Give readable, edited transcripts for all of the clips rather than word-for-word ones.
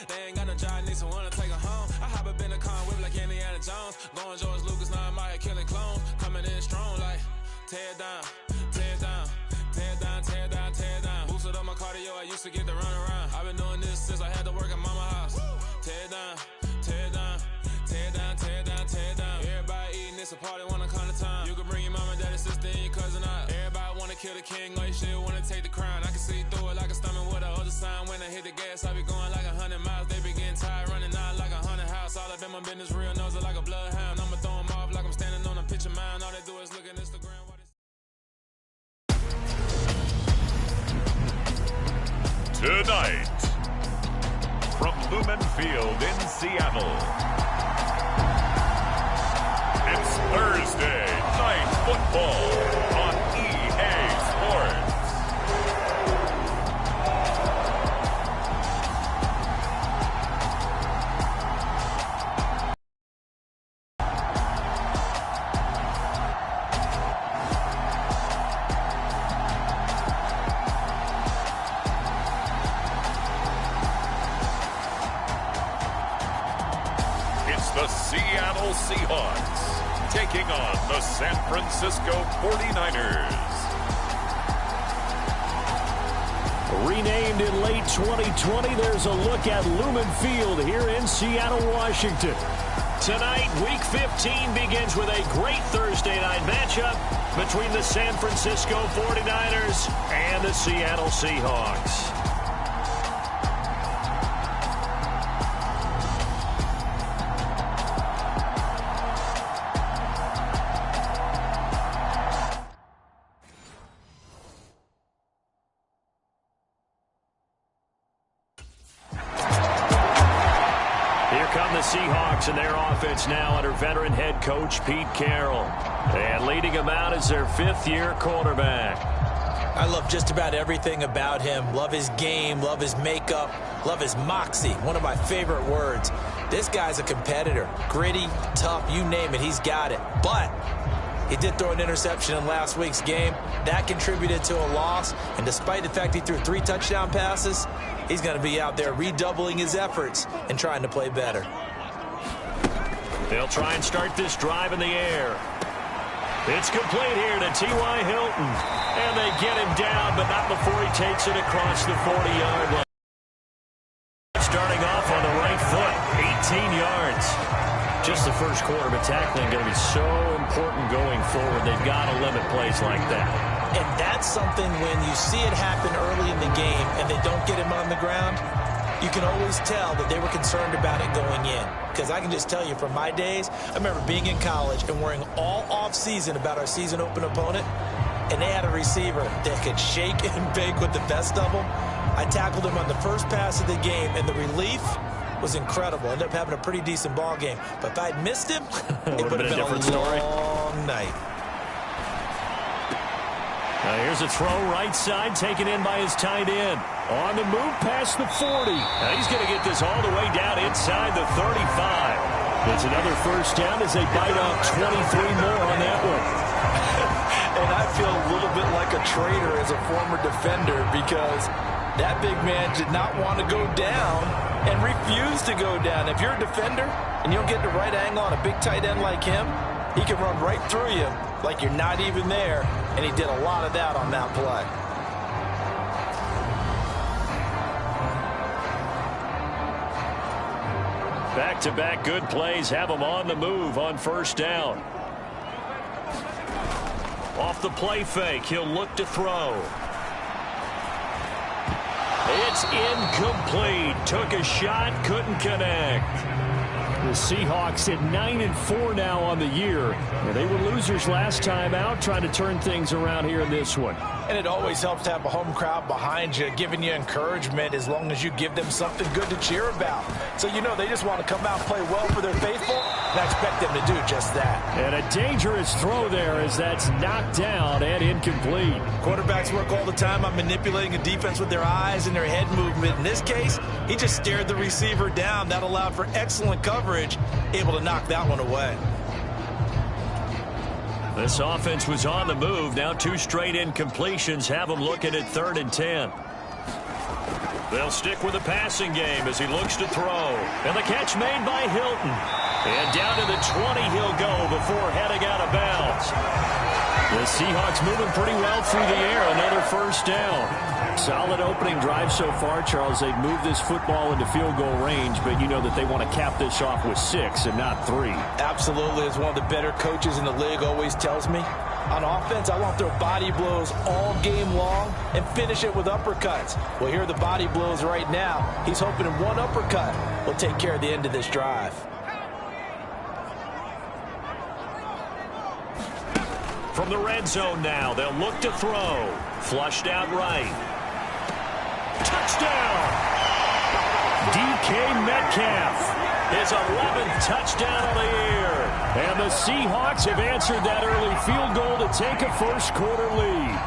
They ain't got no job, need someone to take her home. I hop up in the car, whip like Indiana Jones. Going George Lucas, now I'm out here killing clones. Coming in strong like, tear down, tear down, tear down, tear down, tear down. Boosted up my cardio, I used to get to run around. I've been doing this since I had to work at mama house. Tear down, tear down, tear down, tear down, tear down. Everybody eating, it's a party, wanna come to time. You can bring your mama, daddy, sister, and your cousin out. Everybody wanna kill the king, or you shit wanna take the crown. I can see through it like a stomach with a other sign. When I hit the gas, I be going like 100 miles. They be getting tired, running out like 100 house. All up in my business, real nose it like a bloodhound. I'ma throw them off like I'm standing on a picture mound. All they do is look at Instagram. Tonight, from Lumen Field in Seattle, it's Thursday Night Football on EA Sports. The Seattle Seahawks taking on the San Francisco 49ers. Renamed in late 2020, there's a look at Lumen Field here in Seattle, Washington. Tonight, Week 15 begins with a great Thursday night matchup between the San Francisco 49ers and the Seattle Seahawks. Seahawks and their offense now under veteran head coach Pete Carroll. And leading them out is their fifth-year quarterback. I love just about everything about him. Love his game, love his makeup, love his moxie. One of my favorite words. This guy's a competitor. Gritty, tough, you name it, he's got it. But he did throw an interception in last week's game. That contributed to a loss. And despite the fact he threw 3 touchdown passes, he's going to be out there redoubling his efforts and trying to play better. They'll try and start this drive in the air. It's complete here to T.Y. Hilton. And they get him down, but not before he takes it across the 40-yard line. Starting off on the right foot, 18 yards. Just the first quarter, but tackling going to be so important going forward. They've got to limit plays like that. And that's something when you see it happen early in the game and they don't get him on the ground, you can always tell that they were concerned about it going in. Because I can just tell you from my days, I remember being in college and worrying all off-season about our season open opponent, and they had a receiver that could shake and bake with the best of them. I tackled him on the first pass of the game, and the relief was incredible. Ended up having a pretty decent ball game. But if I'd missed him, it would have been a different long night. Now here's a throw right side taken in by his tight end. On the move past the 40. Now he's going to get this all the way down inside the 35. It's another first down as they bite off 23 more on that one. And I feel a little bit like a traitor as a former defender because that big man did not want to go down and refused to go down. If you're a defender and you don't get the right angle on a big tight end like him, he can run right through you like you're not even there, and he did a lot of that on that play. Back-to-back good plays have him on the move on first down. Off the play fake, he'll look to throw. It's incomplete. Took a shot, couldn't connect. The Seahawks at 9-4 now on the year. They were losers last time out, trying to turn things around here in this one. And it always helps to have a home crowd behind you, giving you encouragement as long as you give them something good to cheer about. So you know they just want to come out and play well for their faithful, and I expect them to do just that. And a dangerous throw there as that's knocked down and incomplete. Quarterbacks work all the time on manipulating a defense with their eyes and their head movement. In this case, he just stared the receiver down. That allowed for excellent coverage, able to knock that one away. This offense was on the move. Now 2 straight incompletions have them looking at 3rd and 10. They'll stick with the passing game as he looks to throw. And the catch made by Hilton. And down to the 20 he'll go before heading out of bounds. The Seahawks moving pretty well through the air. Another first down. Solid opening drive so far, Charles. They've moved this football into field goal range, but you know that they want to cap this off with 6 and not 3. Absolutely. As one of the better coaches in the league always tells me, on offense, I want their body blows all game long and finish it with uppercuts. Well, here are the body blows right now. He's hoping in one uppercut will take care of the end of this drive. From the red zone now, they'll look to throw. Flushed out right. Touchdown! DK Metcalf. His 11th touchdown of the year. And the Seahawks have answered that early field goal to take a first-quarter lead.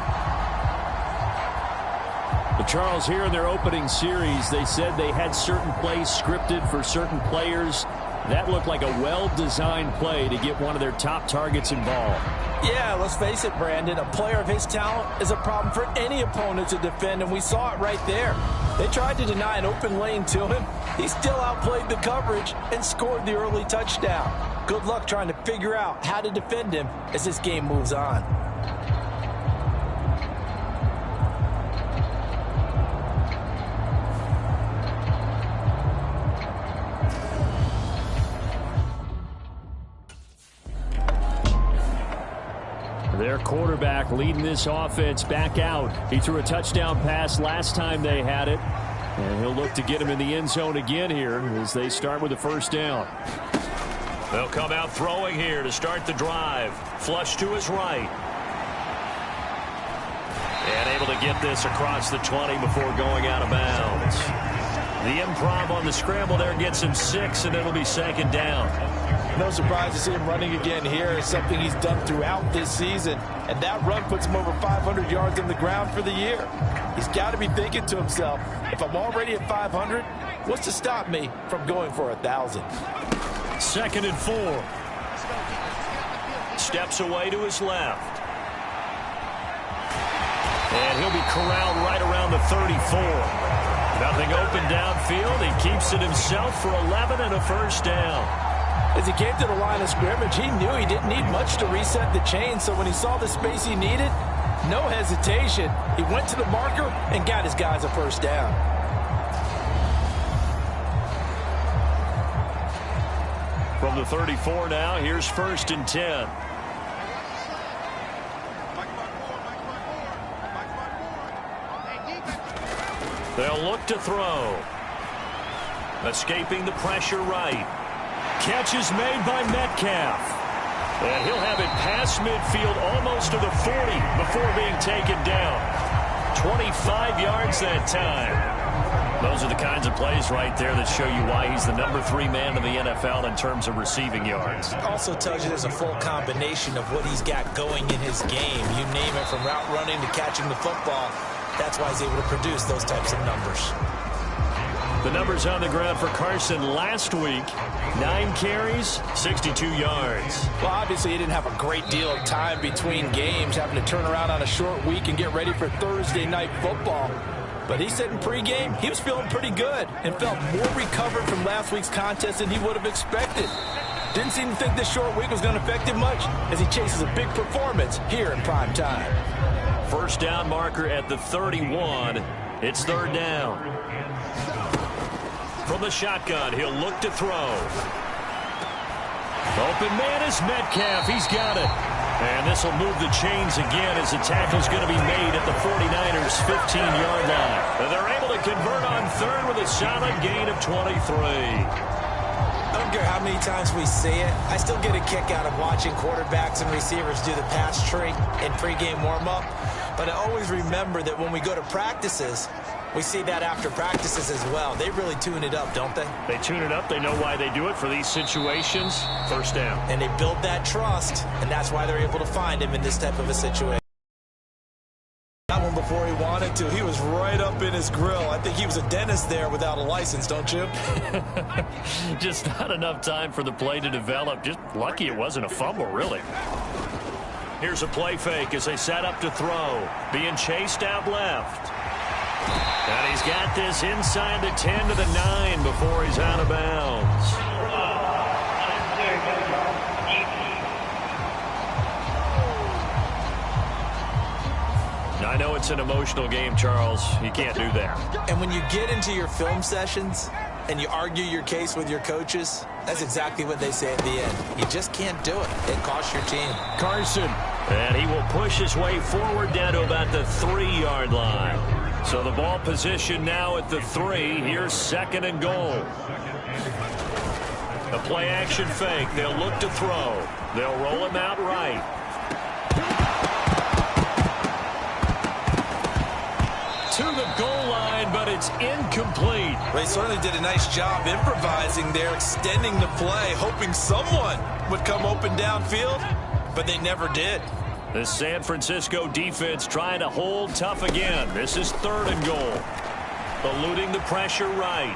But Charles, here in their opening series, they said they had certain plays scripted for certain players. That looked like a well-designed play to get one of their top targets involved. Yeah, let's face it, Brandon. A player of his talent is a problem for any opponent to defend, and we saw it right there. They tried to deny an open lane to him. He still outplayed the coverage and scored the early touchdown. Good luck trying to figure out how to defend him as this game moves on. Their quarterback leading this offense back out. He threw a touchdown pass last time they had it. And he'll look to get him in the end zone again here as they start with the first down. They'll come out throwing here to start the drive. Flush to his right. And able to get this across the 20 before going out of bounds. The improv on the scramble there gets him 6, and it'll be second down. No surprise to see him running again here. It's something he's done throughout this season. And that run puts him over 500 yards on the ground for the year. He's got to be thinking to himself, if I'm already at 500, what's to stop me from going for 1,000? 2nd and 4. Steps away to his left. And he'll be corralled right around the 34. Nothing open downfield. He keeps it himself for 11 and a first down. As he came to the line of scrimmage, he knew he didn't need much to reset the chain, so when he saw the space he needed, no hesitation. He went to the marker and got his guys a first down. From the 34 now, here's 1st and 10. They'll look to throw. Escaping the pressure right. Catch is made by Metcalf. And he'll have it past midfield almost to the 40 before being taken down. 25 yards that time. Those are the kinds of plays right there that show you why he's the #3 man in the NFL in terms of receiving yards. Also tells you there's a full combination of what he's got going in his game. You name it, from route running to catching the football. That's why he's able to produce those types of numbers. The numbers on the ground for Carson last week: 9 carries, 62 yards. Well, obviously he didn't have a great deal of time between games, having to turn around on a short week and get ready for Thursday night football. But he said in pregame he was feeling pretty good and felt more recovered from last week's contest than he would have expected. Didn't seem to think this short week was going to affect him much as he chases a big performance here in prime time. First down marker at the 31. It's 3rd down. From the shotgun, he'll look to throw. Open man is Metcalf. He's got it. And this will move the chains again as the tackle's going to be made at the 49ers' 15-yard line. And they're able to convert on 3rd with a solid gain of 23. I don't care how many times we see it. I still get a kick out of watching quarterbacks and receivers do the pass tree in pregame warm-up. But I always remember that when we go to practices, we see that after practices as well. They really tune it up, don't they? They tune it up. They know why they do it for these situations. First down. And they build that trust, and that's why they're able to find him in this type of a situation. That one before he wanted to. He was right up in his grill. I think he was a dentist there without a license, don't you? Just not enough time for the play to develop. Just lucky it wasn't a fumble, really. Here's a play fake as they set up to throw. Being chased out left. And he's got this inside the 10 to the 9 before he's out of bounds. I know it's an emotional game, Charles. You can't do that. And when you get into your film sessions and you argue your case with your coaches, that's exactly what they say at the end. You just can't do it. It costs your team. Carson. And he will push his way forward down to about the 3-yard line. So the ball position now at the 3. Here's 2nd and goal. A play action fake. They'll look to throw. They'll roll him out right. To the goal line, but it's incomplete. They certainly did a nice job improvising there, extending the play, hoping someone would come open downfield, but they never did. The San Francisco defense trying to hold tough again. This is 3rd and goal. Eluding the pressure right.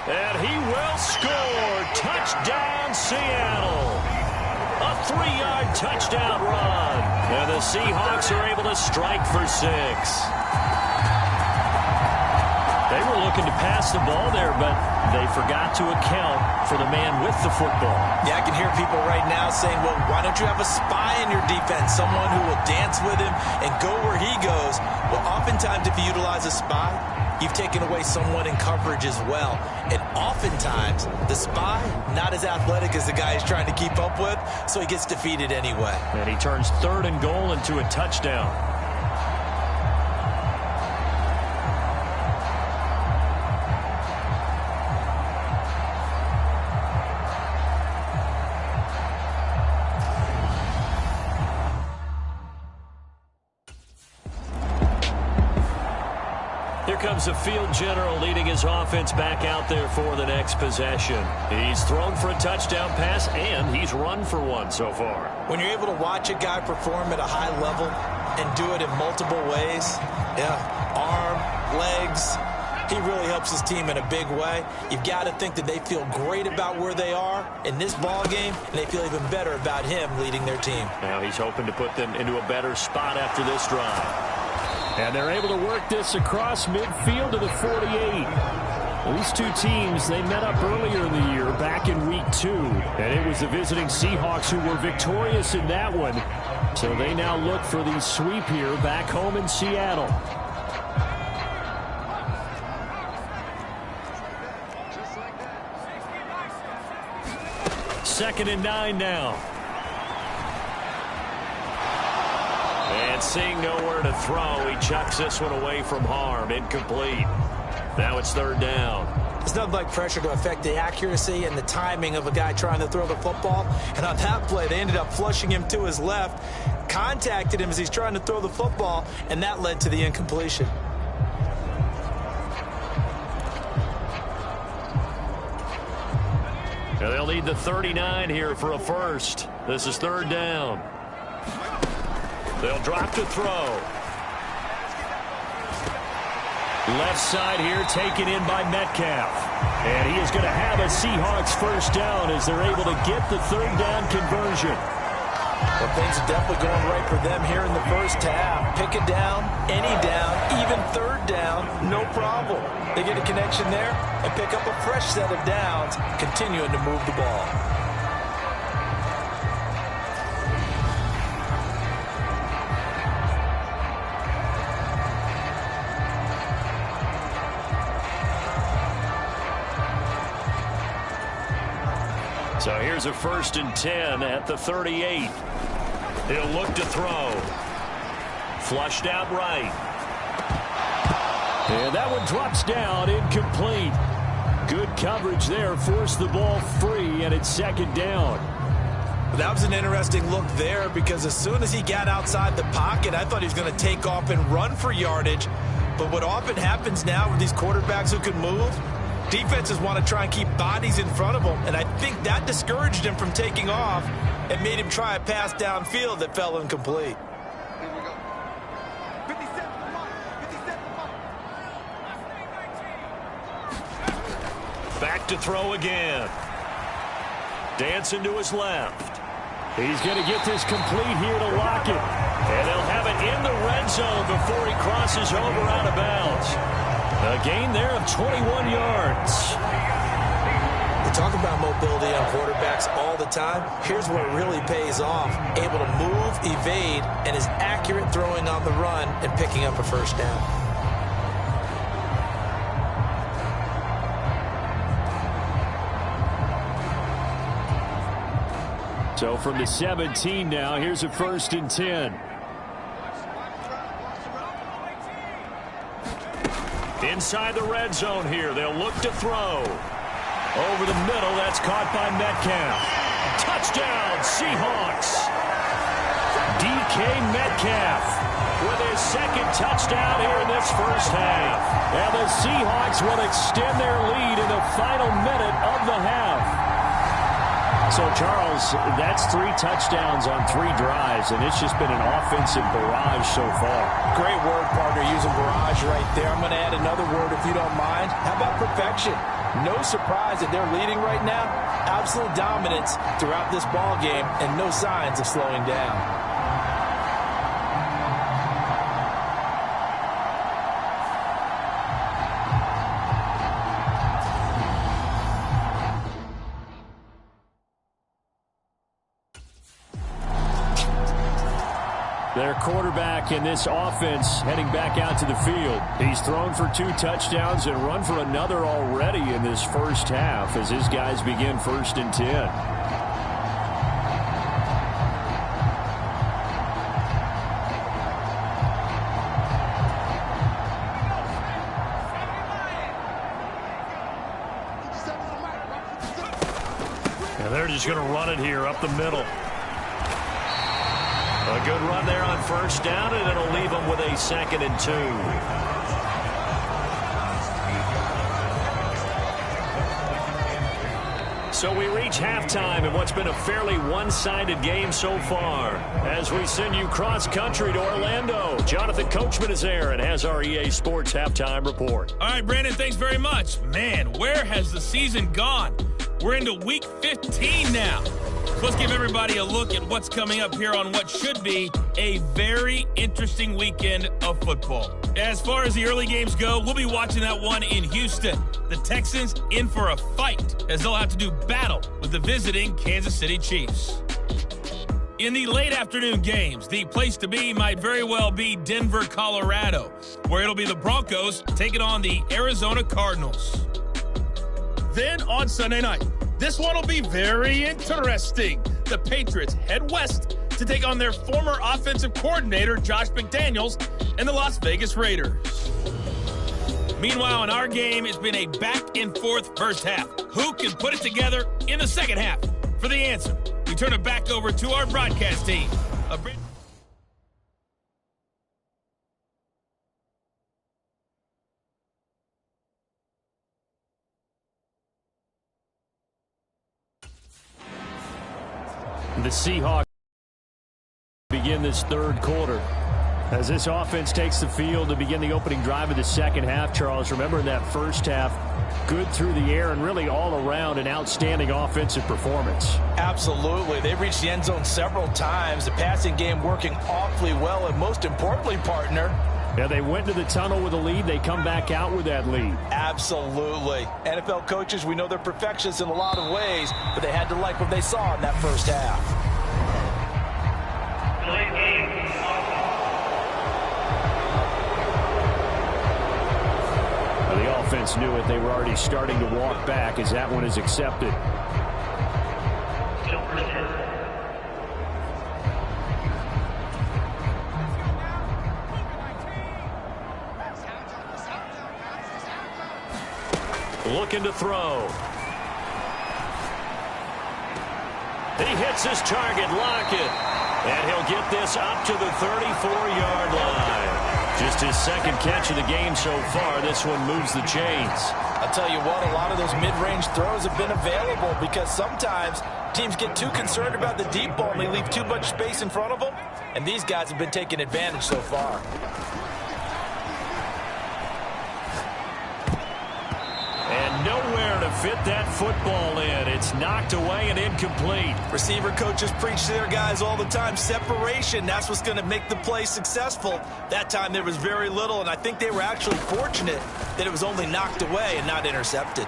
And he will score. Touchdown, Seattle. A 3-yard touchdown run. And the Seahawks are able to strike for 6. They were looking to pass the ball there, but they forgot to account for the man with the football. Yeah, I can hear people right now saying, well, why don't you have a spy in your defense, someone who will dance with him and go where he goes? Well, oftentimes if you utilize a spy, you've taken away someone in coverage as well. And oftentimes, the spy, not as athletic as the guy he's trying to keep up with, so he gets defeated anyway. And he turns 3rd and goal into a touchdown. Comes the field general leading his offense back out there for the next possession. He's thrown for a touchdown pass, and he's run for one so far. When you're able to watch a guy perform at a high level and do it in multiple ways, arm, legs, he really helps his team in a big way. You've got to think that they feel great about where they are in this ball game, and they feel even better about him leading their team. Now he's hoping to put them into a better spot after this drive. And they're able to work this across midfield to the 48. These two teams, they met up earlier in the year, back in week 2. And it was the visiting Seahawks who were victorious in that one. So they now look for the sweep here back home in Seattle. Second and 9 now. And seeing nowhere to throw, he chucks this one away from harm. Incomplete. Now it's 3rd down. It's nothing like pressure to affect the accuracy and the timing of a guy trying to throw the football. And on that play, they ended up flushing him to his left, contacted him as he's trying to throw the football, and that led to the incompletion. Now they'll need the 39 here for a first. This is 3rd down. They'll drop to throw. Left side here taken in by Metcalf. And he is going to have a Seahawks first down as they're able to get the 3rd down conversion. Well, things are definitely going right for them here in the first half. Pick it down, any down, even 3rd down, no problem. They get a connection there and pick up a fresh set of downs, continuing to move the ball. So here's a 1st and 10 at the 38. He'll look to throw. Flushed out right. And that one drops down, incomplete. Good coverage there, forced the ball free, and it's 2nd down. That was an interesting look there because as soon as he got outside the pocket, I thought he was going to take off and run for yardage. But what often happens now with these quarterbacks who can move, defenses want to try and keep bodies in front of them, and I think that discouraged him from taking off and made him try a pass downfield that fell incomplete. Back to throw again. Dancing to his left. He's going to get this complete here to lock it. And they'll have it in the red zone before he crosses over out of bounds. A gain there of 21 yards. We talk about mobility on quarterbacks all the time. Here's where it really pays off. Able to move, evade, and is accurate throwing on the run and picking up a first down. So from the 17 now, here's a 1st and 10. Inside the red zone here, they'll look to throw. Over the middle, that's caught by Metcalf. Touchdown, Seahawks. DK Metcalf with his 2nd touchdown here in this first half. And the Seahawks will extend their lead in the final minute of the half. So, Charles, that's 3 touchdowns on 3 drives, and it's just been an offensive barrage so far. Great word, partner, using barrage right there. I'm going to add another word if you don't mind. How about perfection? No surprise that they're leading right now. Absolute dominance throughout this ball game and no signs of slowing down. Their quarterback in this offense heading back out to the field. He's thrown for 2 touchdowns and run for another already in this first half as his guys begin 1st and 10. And they're just going to run it here up the middle. A good run there on 1st down, and it'll leave them with a 2nd and 2. So we reach halftime in what's been a fairly one-sided game so far. As we send you cross-country to Orlando, Jonathan Coachman is there and has our EA Sports halftime report. All right, Brandon, thanks very much. Man, where has the season gone? We're into week 15 now. So let's give everybody a look at what's coming up here on what should be a very interesting weekend of football. As far as the early games go, we'll be watching that one in Houston. The Texans in for a fight as they'll have to do battle with the visiting Kansas City Chiefs. In the late afternoon games, the place to be might very well be Denver, Colorado, where it'll be the Broncos taking on the Arizona Cardinals. Then on Sunday night, this one will be very interesting. The Patriots head west to take on their former offensive coordinator, Josh McDaniels, and the Las Vegas Raiders. Meanwhile, in our game, it's been a back-and-forth first half. Who can put it together in the second half? For the answer, we turn it back over to our broadcast team. The Seahawks begin this 3rd quarter. As this offense takes the field to begin the opening drive of the second half, Charles, remember in that first half, good through the air and really all around an outstanding offensive performance. Absolutely. They reached the end zone several times. The passing game working awfully well, and most importantly, partner, yeah, they went to the tunnel with a lead. They come back out with that lead. Absolutely. NFL coaches, we know they're perfectionists in a lot of ways, but they had to like what they saw in that first half. Well, the offense knew it. They were already starting to walk back as that one is accepted. Looking to throw. He hits his target, Lockett. And he'll get this up to the 34-yard line. Just his 2nd catch of the game so far. This one moves the chains. I'll tell you what, a lot of those mid-range throws have been available because sometimes teams get too concerned about the deep ball and they leave too much space in front of them. And these guys have been taking advantage so far. And nowhere to to fit that football in. It's knocked away and incomplete. Receiver coaches preach to their guys all the time. Separation, that's what's going to make the play successful. That time there was very little, and I think they were actually fortunate that it was only knocked away and not intercepted.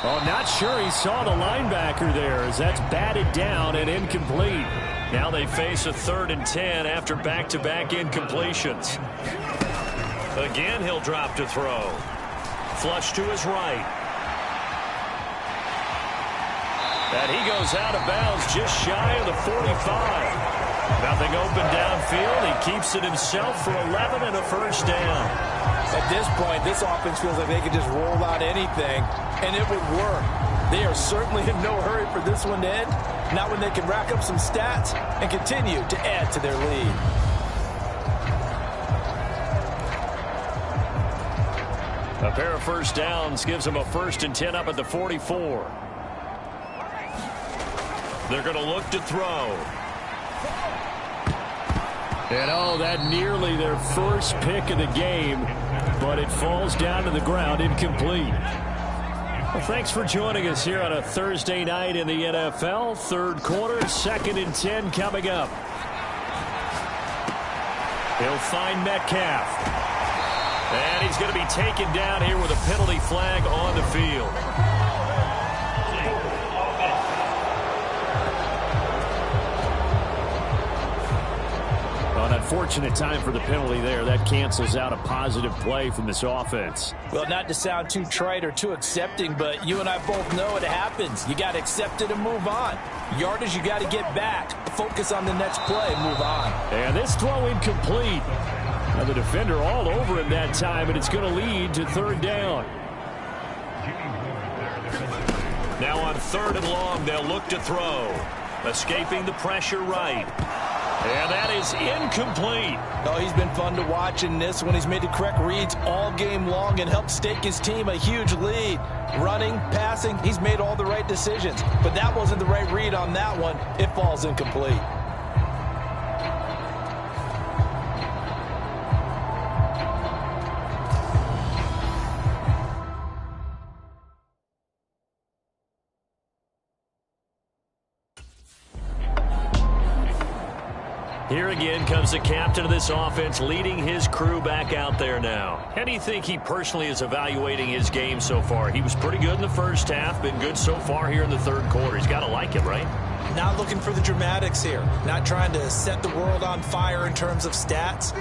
Oh, not sure he saw the linebacker there as that's batted down and incomplete. Now they face a 3rd and 10 after back-to-back incompletions. Again, he'll drop to throw. Flush to his right. And he goes out of bounds just shy of the 45. Nothing open downfield. He keeps it himself for 11 and a first down. At this point, this offense feels like they could just roll out anything, and it would work. They are certainly in no hurry for this one to end, not when they can rack up some stats and continue to add to their lead. A pair of first downs gives them a 1st and 10 up at the 44. They're going to look to throw. And oh, that nearly their first pick of the game, but it falls down to the ground incomplete. Well, thanks for joining us here on a Thursday night in the NFL. 3rd quarter, 2nd and 10 coming up. He'll find Metcalf. And he's going to be taken down here with a penalty flag on the field. An unfortunate time for the penalty there. That cancels out a positive play from this offense. Well, not to sound too trite or too accepting, but you and I both know it happens. You got to accept it and move on. Yardage, you got to get back. Focus on the next play and move on. And this throw incomplete. Now the defender all over him that time, and it's going to lead to 3rd down. Now on 3rd and long, they'll look to throw. Escaping the pressure right. And that is incomplete. Oh, he's been fun to watch in this one. He's made the correct reads all game long and helped stake his team a huge lead. Running, passing, he's made all the right decisions. But that wasn't the right read on that one. It falls incomplete. Here again comes the captain of this offense, leading his crew back out there now. How do you think he personally is evaluating his game so far? He was pretty good in the first half, been good so far here in the 3rd quarter. He's got to like it, right? Not looking for the dramatics here. Not trying to set the world on fire in terms of stats.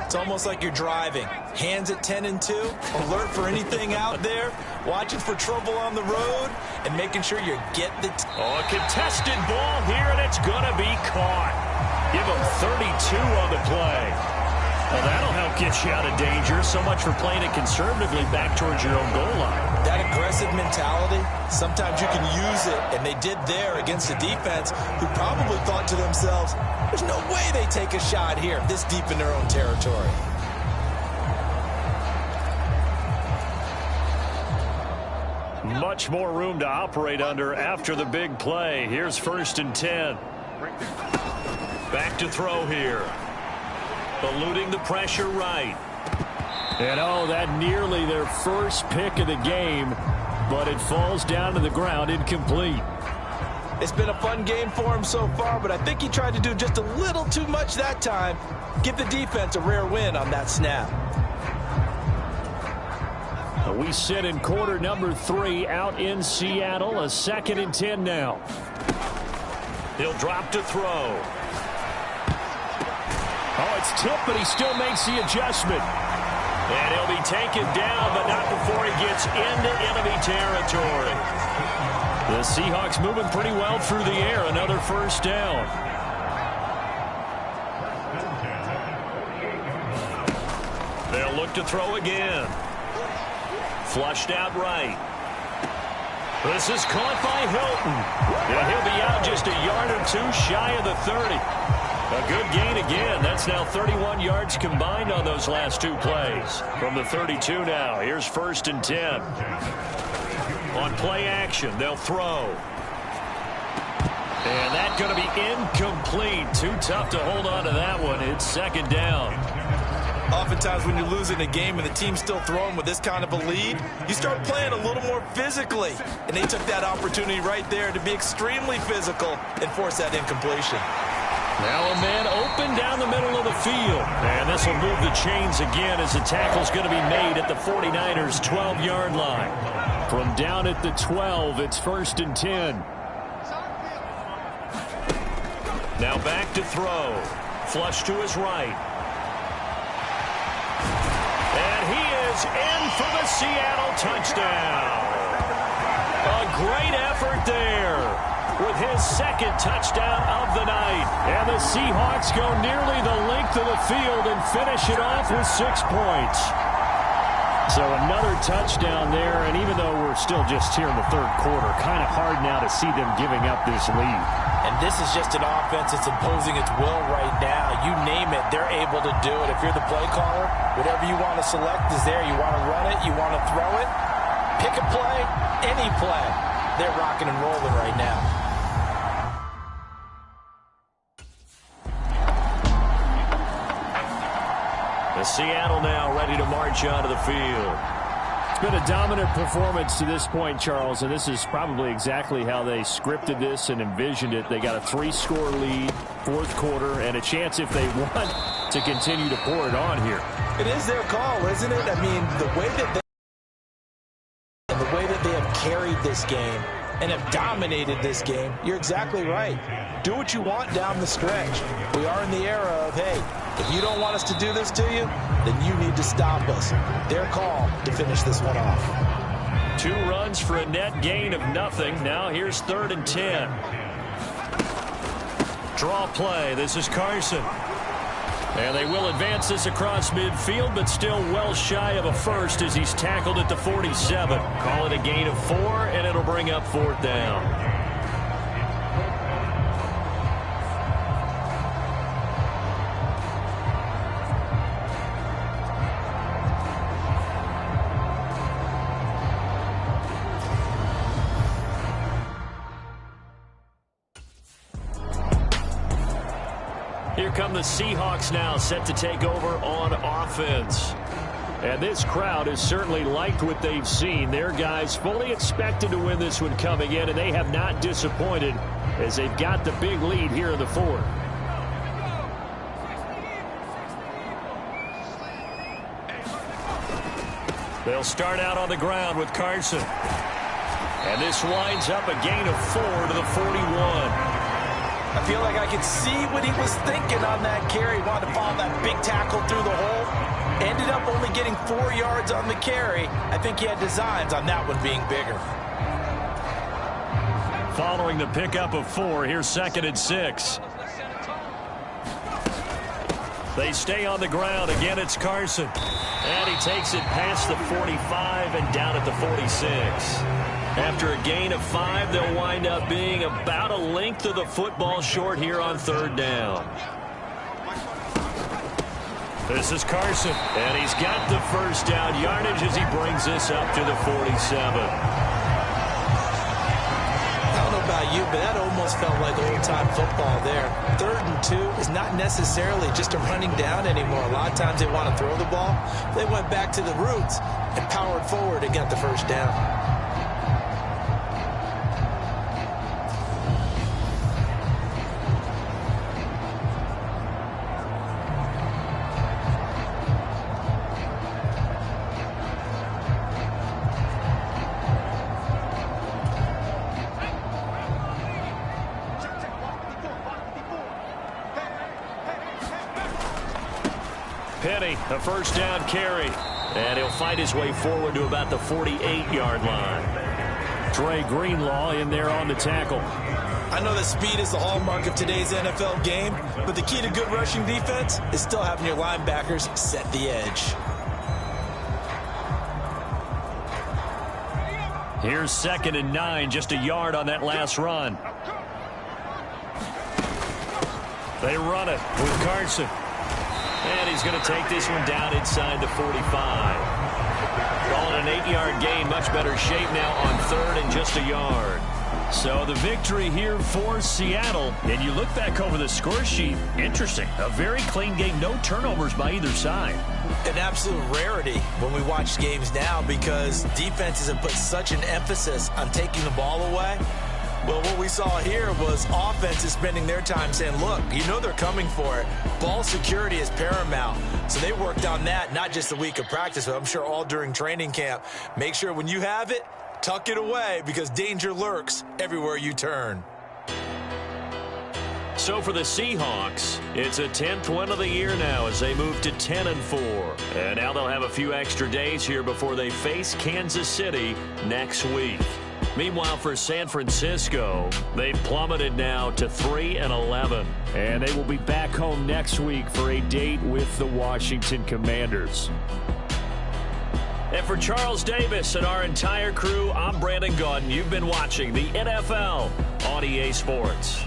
It's almost like you're driving. Hands at 10 and 2, alert for anything out there, watching for trouble on the road, and making sure you get the... A contested ball here, and it's going to be caught. Give him 32 on the play. Well, that'll help get you out of danger. So much for playing it conservatively back towards your own goal line. That aggressive mentality, sometimes you can use it, and they did there against a defense who probably thought to themselves, there's no way they take a shot here this deep in their own territory. Much more room to operate under after the big play. Here's 1st and 10. Back to throw here. Eluding the pressure right. And oh, that nearly their first pick of the game, but it falls down to the ground incomplete. It's been a fun game for him so far, but I think he tried to do just a little too much that time. Give the defense a rare win on that snap. We sit in quarter number 3 out in Seattle. A 2nd and 10 now. He'll drop to throw. Oh, it's tipped, but he still makes the adjustment. And he'll be taken down, but not before he gets into enemy territory. The Seahawks moving pretty well through the air. Another first down. They'll look to throw again. Flushed out right. This is caught by Hilton. And he'll be out just a yard or 2 shy of the 30. A good gain again. That's now 31 yards combined on those last 2 plays. From the 32 now. Here's 1st and 10. On play action, they'll throw. And that's going to be incomplete. Too tough to hold on to that one. It's 2nd down. Oftentimes when you're losing a game and the team's still throwing with this kind of a lead, you start playing a little more physically. And they took that opportunity right there to be extremely physical and force that incompletion. Now a man open down the middle of the field. And this will move the chains again as the tackle's going to be made at the 49ers' 12-yard line. From down at the 12, it's 1st and 10. Now back to throw. Flush to his right. And he is in for the Seattle touchdown. A great effort there with his second touchdown of the night. And the Seahawks go nearly the length of the field and finish it off with 6 points. So another touchdown there, and even though we're still just here in the third quarter, kind of hard now to see them giving up this lead. And this is just an offense that's imposing its will right now. You name it, they're able to do it. If you're the play caller, whatever you want to select is there. You want to run it, you want to throw it, pick a play, any play. They're rocking and rolling right now. Seattle now ready to march onto the field. It's been a dominant performance to this point, Charles, and this is probably exactly how they scripted this and envisioned it. They got a 3-score lead, fourth quarter, and a chance if they want to continue to pour it on here. It is their call, isn't it? I mean, the way that they have carried this game and have dominated this game, you're exactly right. Do what you want down the stretch. We are in the era of, hey, if you don't want us to do this to you, then you need to stop us. Their call to finish this one off. 2 runs for a net gain of nothing. Now here's 3rd and 10. Draw play. This is Carson. And they will advance this across midfield, but still well shy of a first as he's tackled at the 47. Call it a gain of 4, and it'll bring up 4th down. Here come the Seahawks now, set to take over on offense. And this crowd has certainly liked what they've seen. Their guys fully expected to win this one coming in, and they have not disappointed as they've got the big lead here in the 4th. They'll start out on the ground with Carson. And this winds up a gain of 4 to the 41. I feel like I could see what he was thinking on that carry. He wanted to follow that big tackle through the hole. Ended up only getting 4 yards on the carry. I think he had designs on that one being bigger. Following the pickup of 4, here's 2nd and 6. They stay on the ground. Again, it's Carson. And he takes it past the 45 and down at the 46. After a gain of 5, they'll wind up being about a length of the football short here on 3rd down. This is Carson, and he's got the first down yardage as he brings this up to the 47. I don't know about you, but that almost felt like old-time football there. 3rd and 2 is not necessarily just a running down anymore. A lot of times they want to throw the ball. They went back to the roots and powered forward and got the first down. Penny, a first down carry. And he'll fight his way forward to about the 48-yard line. Trey Greenlaw in there on the tackle. I know that speed is the hallmark of today's NFL game, but the key to good rushing defense is still having your linebackers set the edge. Here's 2nd and 9, just a yard on that last run. They run it with Carson. And he's going to take this one down inside the 45. Calling an 8-yard gain, much better shape now on 3rd and just a yard. So the victory here for Seattle. And you look back over the score sheet. Interesting. A very clean game. No turnovers by either side. An absolute rarity when we watch games now because defenses have put such an emphasis on taking the ball away. Well, what we saw here was offenses spending their time saying, look, you know they're coming for it. Ball security is paramount. So they worked on that, not just a week of practice, but I'm sure all during training camp. Make sure when you have it, tuck it away because danger lurks everywhere you turn. So for the Seahawks, it's a 10th win of the year now as they move to 10-4. And now they'll have a few extra days here before they face Kansas City next week. Meanwhile, for San Francisco, they've plummeted now to 3-11. And they will be back home next week for a date with the Washington Commanders. And for Charles Davis and our entire crew, I'm Brandon Gaudin. You've been watching the NFL on EA Sports.